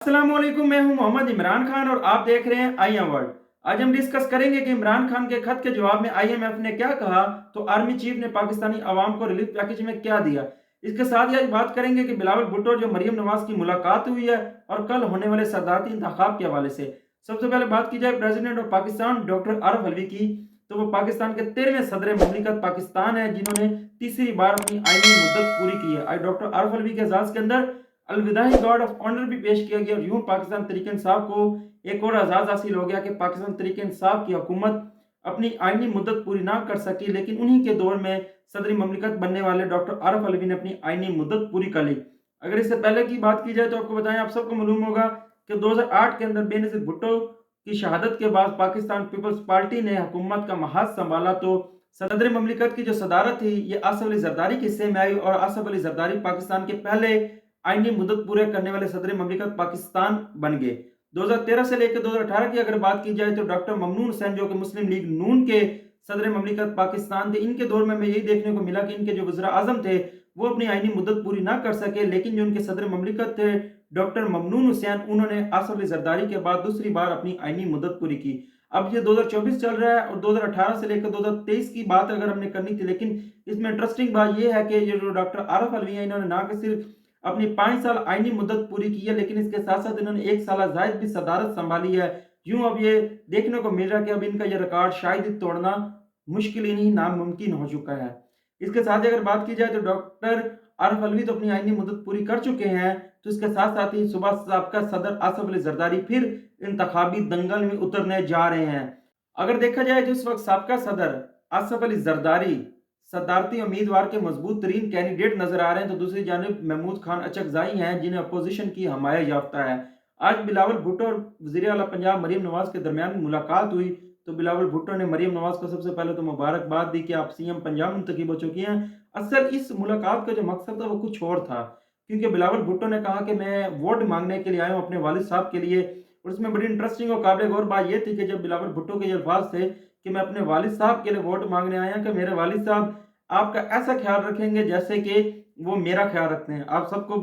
अस्सलाम वालेकुम, मैं हूं मोहम्मद इमरान खान और आप देख रहे हैं आई एम वर्ल्ड। आज हम डिस्कस करेंगे कि इमरान खान के खत के जवाब में आईएमएफ ने क्या कहा, तो आर्मी चीफ ने पाकिस्तानी अवाम को रिलीफ पैकेज में क्या दिया। इसके साथ ही आज बात करेंगे कि बिलावल भुट्टो जो मरियम नवाज की मुलाकात हुई है और कल होने वाले सदारती इंतखाब के हवाले से। सबसे पहले बात की जाए president of Pakistan doctor Arif Alvi की, तो वो पाकिस्तान के 13वें सदर ममलिकत पाकिस्तान है जिन्होंने तीसरी बार अपनी आईनी मुद्दत पूरी की है। आज डॉक्टर आरिफ अलवी के एजाज के अंदर अलविदाई गार्ड ऑफ ऑनर भी पेश किया गया और यूं पाकिस्तान तहरीक इंसाफ को एक और एजाज हासिल हो गया कि पाकिस्तान तहरीक इंसाफ की हुकूमत अपनी आईनी मुद्दत पूरी ना कर सकी, लेकिन उन्हीं के दौर में सदरी ममलिकत बनने वाले डॉक्टर आरिफ अलवी ने अपनी आईनी मुद्दत पूरी कर ली। अगर इससे पहले की बात की जाए तो आपको बताएं, आप सबको मालूम होगा कि 2008 के अंदर बेनजीर भुट्टो की शहादत के बाद पाकिस्तान पीपल्स पार्टी ने हुकूमत का महाज संभाला, तो सदर ममलिकत की जो सदारत थी ये आसफ अली जरदारी के हिस्से में आई और आसफ अली जरदारी पाकिस्तान के पहले आईनी मुद्दत पूरे करने वाले सदर ममलिकत पाकिस्तान बन गए। 2013 से लेकर 2018 की अगर बात की जाए तो डॉक्टर ममनून हुसैन जो कि मुस्लिम लीग नून के सदर ममलिकत पाकिस्तान थे, इनके दौर में हमें यही देखने को मिला कि इनके जो वज़ीर आज़म थे वो अपनी आईनी मुद्दत पूरी ना कर सके, लेकिन जो उनके सदर ममलिकत थे डॉक्टर ममनून हुसैन, उन्होंने आसफ अली जरदारी के बाद दूसरी बार अपनी आईनी मुद्दत पूरी की। अब ये 2024 चल रहा है और 2018 से लेकर 2023 की बात अगर हमने करनी थी, लेकिन इसमें इंटरेस्टिंग बात यह है कि ये जो डॉक्टर आरिफ अलवी है इन्होंने ना कि सिर्फ अपनी 5 साल आईनी मुद्दत पूरी की है, लेकिन इसके साथ साथ इन्होंने 1 साल जायद भी सदारत संभाली है। यूं अब ये देखने को मिल रहा है कि अब इनका ये रिकॉर्ड शायद ही तोड़ना मुश्किल ही नहीं नामुमकिन हो चुका है। इसके साथ ही अगर बात की जाए तो डॉक्टर आरिफ अलवी तो अपनी आईनी मुद्दत पूरी कर चुके हैं, तो इसके साथ साथ ही सुबह साबका सदर आसफ अली जरदारी फिर इंतखाबी दंगल में उतरने जा रहे हैं। अगर देखा जाए तो इस वक्त साबका सदर आसफ अली जरदारी सदारती उम्मीदवार के मजबूत तरीन कैंडिडेट नजर आ रहे हैं, तो दूसरी जानब महमूद खान अचकजाई हैं जिन्हें अपोजिशन की हमायत याफ्ता है। आज बिलावल भुट्टो और वज़ीर आला पंजाब मरीम नवाज के दरमियान मुलाकात हुई, तो बिलावल भुट्टो ने मरीम नवाज को सबसे पहले तो मुबारकबाद दी कि आप सीएम पंजाब मुंतखब हो चुकी हैं। असल इस मुलाकात का जो मकसद था वो कुछ और था, क्योंकि बिलावल भुट्टो ने कहा कि मैं वोट मांगने के लिए आया हूँ अपने वालिद साहब के लिए, और उसमें बड़ी इंटरेस्टिंग और काबिल गौर बात यह थी कि जब बिलावल भुट्टो के ये अल्फाज थे कि मैं अपने वालिद साहब के लिए वोट मांगने आया कि मेरे वालिद साहब आपका ऐसा ख्याल रखेंगे जैसे कि वो मेरा ख्याल रखते हैं। आप सबको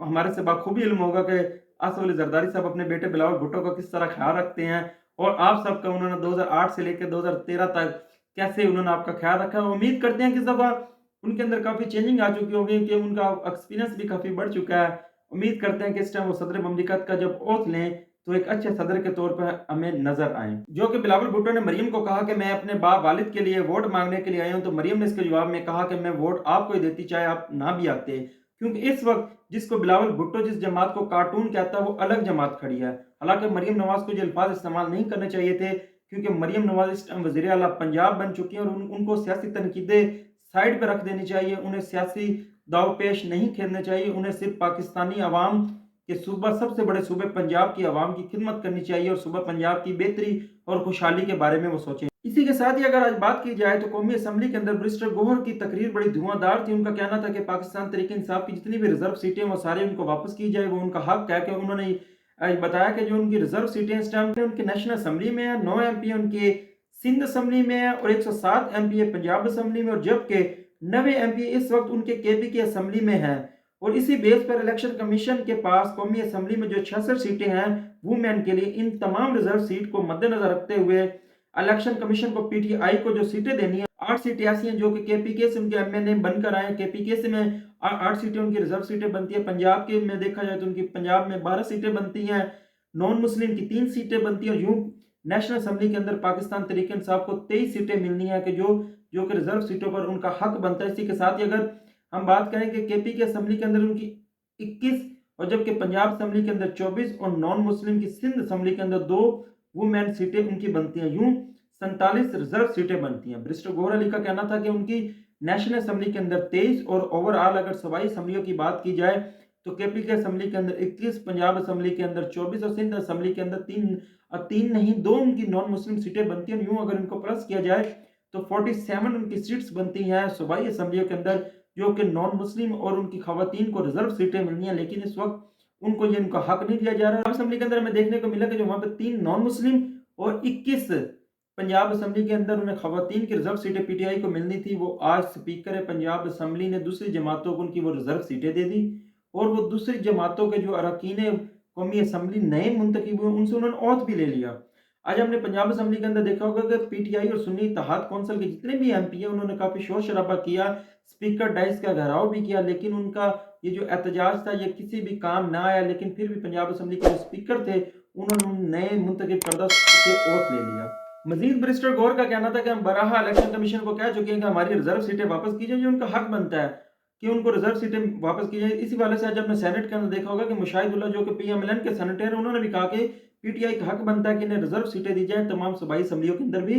हमारे से बाखूबी इल्म होगा कि आसफ अली जरदारी साहब अपने बेटे बिलावल भुट्टो का किस तरह ख्याल रखते हैं, और आप सबका उन्होंने 2008 से लेकर 2013 तक कैसे उन्होंने आपका ख्याल रखा है। उम्मीद करते हैं कि इस दफ़ा उनके अंदर काफ़ी चेंजिंग आ चुकी होगी कि उनका एक्सपीरियंस भी काफ़ी बढ़ चुका है। उम्मीद करते हैं कि इस टाइम वो सदर ममलिकत का जब ओथ लें तो एक अच्छे सदर के तौर पर हमें नजर आए। जो कि बिलावल भुट्टो ने मरियम को कहा कि मैं अपने बाप वालिद के लिए वोट मांगने के लिए आया हूं, तो मरियम ने इसके जवाब में कहा कि मैं वोट आपको ही देती चाहे आप ना भी आते, क्योंकि इस वक्त जिसको बिलावल भुट्टो जिस जमात को कार्टून कहता है वो अलग जमात खड़ी है। हालांकि मरियम नवाज को ये अल्फाज इस्तेमाल नहीं करने चाहिए थे, क्योंकि मरियम नवाज इस टाइम वज़ीर आला पंजाब बन चुकी हैं और उनको सियासी तनकीदें साइड पर रख देनी चाहिए, उन्हें सियासी दाव पेश नहीं खेलने चाहिए, उन्हें सिर्फ पाकिस्तानी अवाम कि सूबा सबसे बड़े सूबे पंजाब की आवाम की खिदमत करनी चाहिए और सूबा पंजाब की बेहतरी और खुशहाली के बारे में वो सोचें। इसी के साथ ही अगर आज बात की जाए तो कौमी असम्बली के अंदर बैरिस्टर गोहर की तकरीर बड़ी धुआंधार थी। उनका कहना था कि पाकिस्तान तहरीक इंसाफ की जितनी भी रिजर्व सीटें वो सारी उनको वापस की जाए, वो उनका हक है। कि उन्होंने बताया कि जो उनकी रिजर्व सीटें इस टाइम उनकी नेशनल असम्बली में है, 9 MP उनके सिंध असम्बली में है और 107 MP पंजाब असम्बली में, और जबकि 90 MP इस वक्त उनके KP की असम्बली में है। और इसी बेस पर इलेक्शन कमीशन के पास कौमी असम्बली में जो 66 सीटें हैं वुमेन के लिए, इन तमाम रिजर्व सीट को मद्देनजर रखते हुए इलेक्शन कमीशन को PTI को जो सीटें देनी है, 8 सीटें ऐसी हैं जो कि KPK से उनके MNA बनकर आए हैं। KPK से में 8 सीटें उनकी रिजर्व सीटें बनती है। पंजाब के में देखा जाए तो उनकी पंजाब में 12 सीटें बनती हैं, नॉन मुस्लिम की 3 सीटें बनती हैं, और यूं नेशनल असम्बली के अंदर पाकिस्तान तहरीक इंसाफ को 23 सीटें मिलनी है कि जो कि रिजर्व सीटों पर उनका हक बनता है। इसी के साथ ही अगर हम बात करें कि KP की असम्बली के अंदर उनकी 21 और जबकि पंजाब असम्बली के अंदर 24 और नॉन मुस्लिम की सिंध असम्बली के अंदर 2 वुमेन सीटें उनकी बनती हैं, यूं 47 रिजर्व सीटें बनती हैं। बैरिस्टर गोहर अली का कहना था कि उनकी नेशनल असम्बली के अंदर 23 और ओवरऑल अगर सूबाई असम्बलियों की बात की जाए तो KP की असम्बली के अंदर 21, पंजाब असम्बली के अंदर 24 और सिंध असम्बली के अंदर 3 नहीं 2 उनकी नॉन मुस्लिम सीटें बनती हैं। यूं अगर इनको प्लस किया जाए तो 47 उनकी सीट्स बनती हैं सूबाई असम्बलियों के अंदर, जो कि नॉन मुस्लिम और उनकी खवातीन को रिजर्व सीटें मिलनी है, लेकिन इस वक्त उनको ये उनका हक नहीं दिया जा रहा है। असेंबली के अंदर हमें देखने को मिला कि जो वहां पे 3 नॉन मुस्लिम और 21 पंजाब असेंबली के अंदर उन्हें खवातीन की रिजर्व सीटें PTI को मिलनी थी, वो आज स्पीकर है पंजाब असेंबली ने दूसरी जमातों को उनकी वो रिजर्व सीटें दे दी, और वो दूसरी जमातों के जो अरकान कौमी असम्बली नए मुंतखब हुए, उनसे उन्होंने ओथ भी ले लिया। आज हमने पंजाब असम्बली के अंदर देखा होगा कि पीटीआई और सुन्नी इत्तेहाद कौंसिल के जितने भी एमपी हैं उन्होंने काफ़ी शोर शराबा किया, स्पीकर डाइस का घेराव भी किया, लेकिन उनका ये जो एहतजाज था ये किसी भी काम ना आया। लेकिन फिर भी पंजाब असम्बली के जो स्पीकर थे उन्होंने नए मुंतखब करदा से ओथ ले लिया। मजीद बैरिस्टर गौर का कहना था कि हम बराहा इलेक्शन कमीशन को कह चुके हैं कि हमारी रिजर्व सीटें वापस की जाए, जो उनका हक बनता है कि उनको रिजर्व सीटें वापस की जाए। इसी वाले से आज हमने सेनेट के अंदर देखा होगा कि मुशाहिदुल्लाह जो कि पीएमएलएन के सेनेटर हैं, उन्होंने भी कहा कि पीटीआई का हक बनता है कि इन्हें रिजर्व सीटें दी जाए तमाम सूबाई असम्बलियों के अंदर भी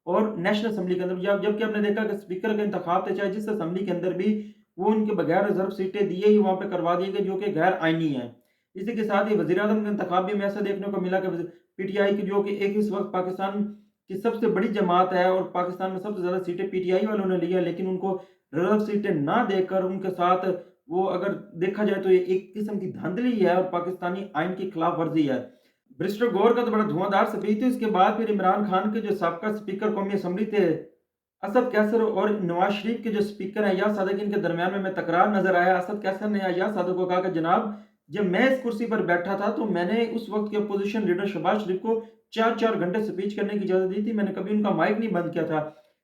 और नेशनल असम्बली के अंदर भी। जबकि हमने देखा कि स्पीकर का इंतखाब थे चाहे जिस असम्बली के अंदर भी, वो उनके बगैर रिजर्व सीटें दिए ही वहाँ पे करवा दिए गए, जो कि गैर आईनी है। इसी के साथ ही वज़ीर आज़म का इंतखाब भी हमें ऐसा देखने को मिला कि पीटीआई की, जो कि एक इस वक्त पाकिस्तान की सबसे बड़ी जमात है और पाकिस्तान में सबसे ज़्यादा सीटें पीटीआई वालों ने ली है, लेकिन उनको रिजर्व सीटें ना देकर उनके साथ वो अगर देखा जाए तो ये एक किस्म की धांधली है और पाकिस्तानी आइन की खिलाफ वर्जी है। बैरिस्टर गौर का तो बड़ा धुआंधार स्पीच थी। उसके बाद फिर इमरान खान के जो साबका स्पीकर कौमी असम्बली थे असद कैसर और नवाज शरीफ के जो स्पीकर हैं अय्याज सादिक, इनके दरमियान में तकरार नजर आया। असद कैसर ने अय्याज सादिक को कहा कि जनाब, जब मैं इस कुर्सी पर बैठा था तो मैंने उस वक्त के अपोजिशन लीडर शहबाज शरीफ को 4-4 घंटे स्पीच करने की इजाजत दी थी, मैंने कभी उनका माइक नहीं बंद किया था।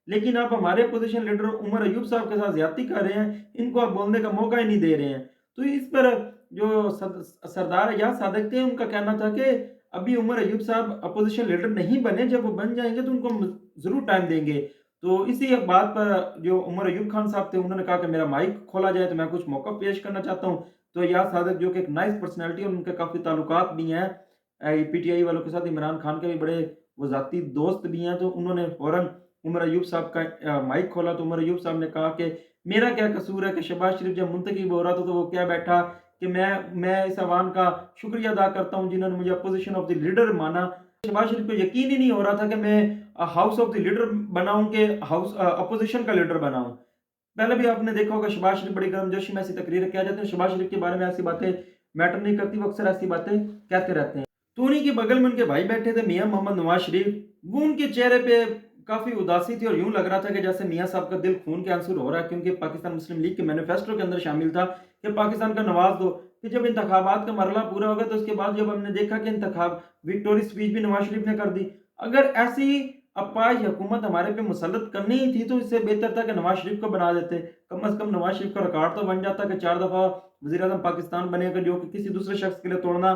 लेकिन आप हमारे अपोजिशन लीडर उमर अयूब साहब के साथ ज्यादती कर रहे हैं, इनको आप बोलने का मौका ही नहीं दे रहे हैं। तो इस पर जो सरदार अय्याज सादिक थे उनका कहना था कि अभी उमर अयूब साहब अपोजिशन लीडर नहीं बने, जब वो बन जाएंगे तो उनको जरूर टाइम देंगे। तो इसी एक बात पर जो उमर अयूब खान साहब थे उन्होंने कहा कि मेरा माइक खोला जाए तो मैं कुछ मौका पेश करना चाहता हूँ। तो अय्याज सादिक जो कि एक नाइस पर्सनैलिटी और उनके काफ़ी ताल्लुकात भी हैं पीटीआई वालों के साथ, इमरान खान के भी बड़े वो ज़ाती दोस्त भी हैं, तो उन्होंने फ़ौरन उमर अयूब साहब का माइक खोला। तो उमर अयूब साहब ने कहा कि मेरा क्या कसूर है कि शहबाज शरीफ जब मुंतखब हो रहा था तो वो क्या बैठा कि मैं इस अवाम का शुक्रिया अदा करता हूँ जिन्होंने मुझे अपोजिशन ऑफ द लीडर माना। शहबाज शरीफ को यकीन ही नहीं हो रहा था कि मैं हाउस ऑफ द लीडर बनाऊं के हाउस अपोजिशन का लीडर बनाऊं। पहले भी आपने देखा होगा शहबाज शरीफ बड़ी गर्मजोशी में ऐसी तकरीरें किया जाती हैं, शहबाज शरीफ के बारे में ऐसी बातें मैटर नहीं करती, वो अक्सर ऐसी बातें कहते रहते हैं। तो उन्हीं के बगल में उनके भाई बैठे थे मियां मोहम्मद नवाज शरीफ, वो उनके चेहरे पे काफी उदासी थी और यूं लग रहा था कि जैसे मियां साहब का दिल खून के आंसू हो रहा है, क्योंकि पाकिस्तान मुस्लिम लीग के मैनिफेस्टो के अंदर शामिल था कि पाकिस्तान का नवाज दो। फिर जब इंतखाबात का मरला पूरा हो गया तो उसके बाद जब हमने देखा कि इंतखाब विक्टोरी स्पीच भी नवाज शरीफ ने कर दी। अगर ऐसी अपाई हुकूमत हमारे पे मुसल्लत करनी ही थी तो इससे बेहतर था कि नवाज शरीफ को बना देते। कम अज कम नवाज शरीफ का रिकॉर्ड तो बन जाता कि 4 दफा वजीर आजम पाकिस्तान बनेगा, जो कि किसी दूसरे शख्स के लिए तोड़ना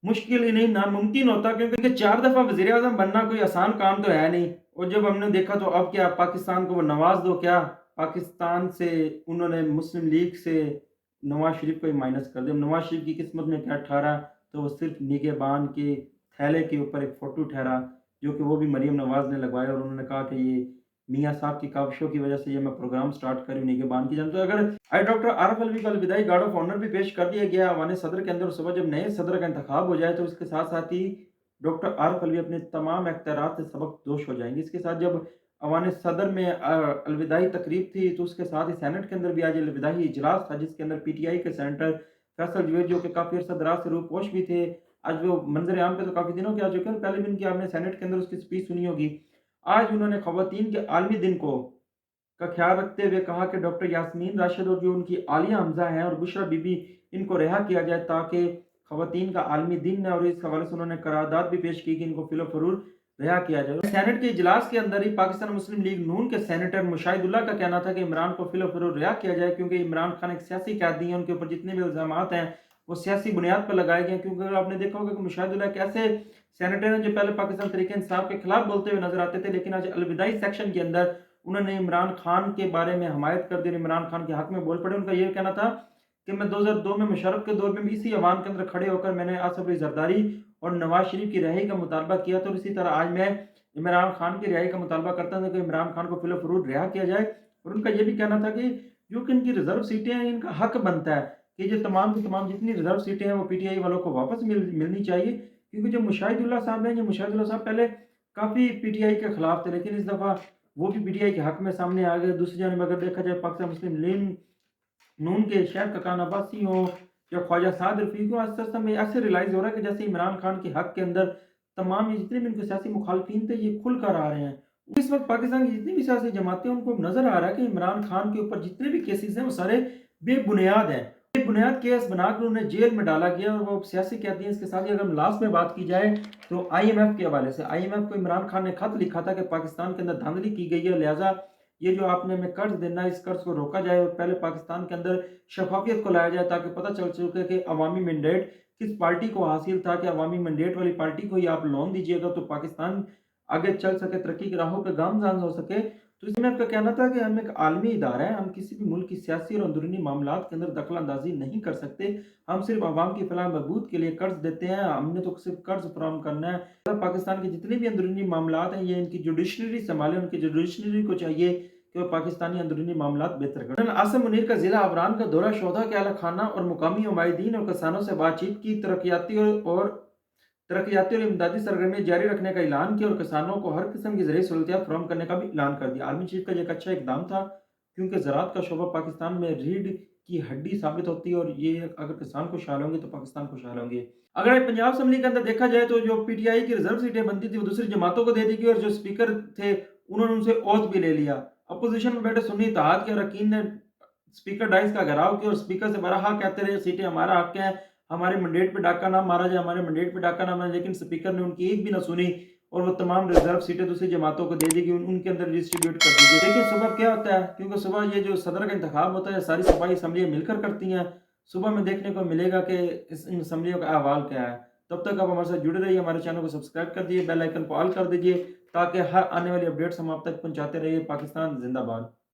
मुश्किल ही नहीं नामुमकिन होता, क्योंकि 4 दफा वजीर आजम बनना कोई आसान काम तो है नहीं। और जब हमने देखा तो अब क्या पाकिस्तान को वो नवाज दो, क्या पाकिस्तान से उन्होंने मुस्लिम लीग से नवाज शरीफ को ही माइनस कर दिया। नवाज शरीफ की किस्मत में क्या ठहरा तो वो सिर्फ निगहबान के थैले के ऊपर एक फोटो ठहरा, जो कि वो भी मरीम नवाज ने लगवाया और उन्होंने कहा कि ये मियाँ साहब की काविशों की वजह से ये मैं प्रोग्राम स्टार्ट करी निगहबान की जान। तो अगर आई डॉक्टर आरफ अलवी का अलविदाई गार्ड ऑफ ऑनर भी पेश कर दिया गया अवान सदर के अंदर। सुबह जब नए सदर का इंतखाब हो जाए तो इसके साथ साथ ही डॉक्टर आरफ अलवी अपने तमाम अख्तियारात से सबक दोष हो जाएंगे। इसके साथ जब अवान सदर में अलविदाई तकरीब थी तो उसके साथ ही सेनेट के अंदर भी आज अलविदाई इजलास था, जिसके अंदर पीटीआई के सेनेटर फैसल जुवैद जो कि काफ़ी अर्सा दराज से रूपोश भी थे, आज वो मंजर आम पे तो काफ़ी दिनों के आ चुके हैं, पहले भी इनकी आपने सेनेट के अंदर उसकी स्पीच सुनी होगी। आज उन्होंने खवातीन के आलमी दिन को का ख्याल रखते हुए कहा कि डॉक्टर यास्मीन राशिद और जो उनकी आलिया हमजा हैं और बुशरा बीबी, इनको रिहा किया जाए ताकि खवातीन का आलमी दिन है। और इस हवाले से उन्होंने करारदाद भी पेश की कि इनको फिलो फरूर रिहा किया जाए। सेनेट के इजलास के अंदर ही पाकिस्तान मुस्लिम लीग नून के सेनेटर मुशाहिदुल्लाह का कहना था कि इमरान को फिलो फरूर रिहा किया जाए, क्योंकि इमरान खान एक सियासी कैदी हैं, उनके ऊपर जितने भी इल्जाम हैं वो सियासी बुनियाद पर लगाए गए हैं। क्योंकि अगर आपने देखा होगा कि मुशाहिदुल्लाह एक ऐसे सेनेटर हैं जो पहले पाकिस्तान तरीके इंसाफ के खिलाफ बोलते हुए नजर आते थे, लेकिन आज अलविदाई सेक्शन के अंदर उन्होंने इमरान खान के बारे में हमायत कर दी और इमरान खान के हक में बोल पड़े। उनका यह कहना था कि मैं 2002 में मुशर्रफ के दौर में भी इसी अवान के अंदर खड़े होकर मैंने आसिफ अली जरदारी और नवाज शरीफ की रिहाई का मुतालबा किया था, और इसी तरह आज मैं इमरान खान की रिहाई का मुतालबा करता था कि इमरान खान को फिलो फरूर रिहा किया जाए। और उनका यह भी कहना था कि जो कि इनकी रिजर्व सीटें हैं इनका हक बनता है कि जो तमाम की तमाम जितनी रिजर्व सीटें हैं वो पीटीआई वालों को वापस मिलनी चाहिए। क्योंकि जो मुशाहिदुल्लाह साहब हैं, जो मुशाहिदुल्लाह साहब पहले काफ़ी पीटीआई के खिलाफ थे, लेकिन इस दफ़ा वो भी पीटीआई के हक में सामने आ गए। दूसरी जानब अगर देखा जाए पाकिस्तान मुस्लिम लीग नून के शेख ककान अब्बासी हों या ख्वाजा साद रफीक हो, आस्ता आस्ता में ऐसे रियलाइज़ हो रहा है कि जैसे इमरान खान के हक के अंदर तमाम ये जितने भी इनके सियासी मुखालफिन थे ये खुल कर आ रहे हैं। इस वक्त पाकिस्तान की जितनी भी सियासी जमातें उनको नज़र आ रहा है कि इमरान खान के ऊपर जितने भी केसेस हैं वो सारे बेबुनियाद हैं। बुनियाद केस बनाकर उन्हें जेल में डाला गया और वो सियासी कैदी हैं। इसके साथ ही अगर हम लास्ट में बात की जाए तो आईएमएफ के हवाले से, आईएमएफ को इमरान खान ने खत लिखा था कि पाकिस्तान के अंदर धांधली की गई है, लिहाजा ये जो आपने हमें कर्ज देना है, इस कर्ज को रोका जाए और पहले पाकिस्तान के अंदर शफाफियत को लाया जाए, ताकि पता चल सके कि अवामी मैंडेट किस पार्टी को हासिल था, कि अवामी मैंडेट वाली पार्टी को ही आप लोन दीजिएगा तो पाकिस्तान आगे चल सके, तरक्की की राहों पर गामजान हो सके। तो इसमें आपका कहना था कि हम एक आलमी इदारा है, हम किसी भी मुल्क की सियासी और अंदरूनी मामलात के अंदर दखल अंदाजी नहीं कर सकते। हम सिर्फ आवाम की फलाह बहबूद के लिए कर्ज देते हैं, हमने तो सिर्फ कर्ज फराहम करना है। तो पाकिस्तान के जितने भी अंदरूनी मामलात हैं ये इनकी जुडिशनरी संभाले, उनकी जुडिशनरी को चाहिए कि वो पाकिस्तानी अंदरूनी मामलात बेहतर करें। जनरल आसिम मुनीर का जिला अबरान का दौरा, शोधा के आला खाना और मुकामी उमायदीन और किसानों से बातचीत की, तरक्याती और इमदादी सरगर्मियाँ जारी रखने का ऐलान किया और किसानों को हर किस्म की ज़रूरी सहूलियत फराहम करने का भी ऐलान कर दिया। आर्मी चीफ का ये एक अच्छा इकदाम था, क्योंकि ज़राअत का शोबा पाकिस्तान में रीढ़ की हड्डी साबित होती है और ये अगर किसान खुशहाल होंगे तो पाकिस्तान खुशहाल होंगे। अगर पंजाब असम्बली के अंदर देखा जाए तो जो पीटीआई की रिजर्व सीटें बनती थी वो दूसरी जमातों को दे दी गई और जो स्पीकर थे उन्होंने उनसे ओथ भी ले लिया। अपोजिशन में बैठे सुन्नी इत्तेहाद के अरकान ने स्पीकर डाइस का घेराव किया और स्पीकर से बराहा कहते रहे सीटें हमारा हक है, हमारे मैंडेट पे डाका ना मारा जाए, हमारे मैंडेट पे डाका ना मारा, लेकिन स्पीकर ने उनकी एक भी ना सुनी और वो तमाम रिजर्व सीटें दूसरी जमातों को दे दी गई, उनके अंदर डिस्ट्रीब्यूट कर दी गई। देखिए सुबह क्या होता है, क्योंकि सुबह ये जो सदर का इंतखाब होता है सारी सूबाई असम्बलियाँ मिलकर करती हैं। सुबह में देखने को मिलेगा कि इन असम्बलियों का अहवाल क्या है। तब तक आप हमारे साथ जुड़े रहिए, हमारे चैनल को सब्सक्राइब कर दिए, बेल आइकन को ऑल कर दीजिए, ताकि हर आने वाली अपडेट्स हम आप तक पहुँचाते रहिए। पाकिस्तान जिंदाबाद।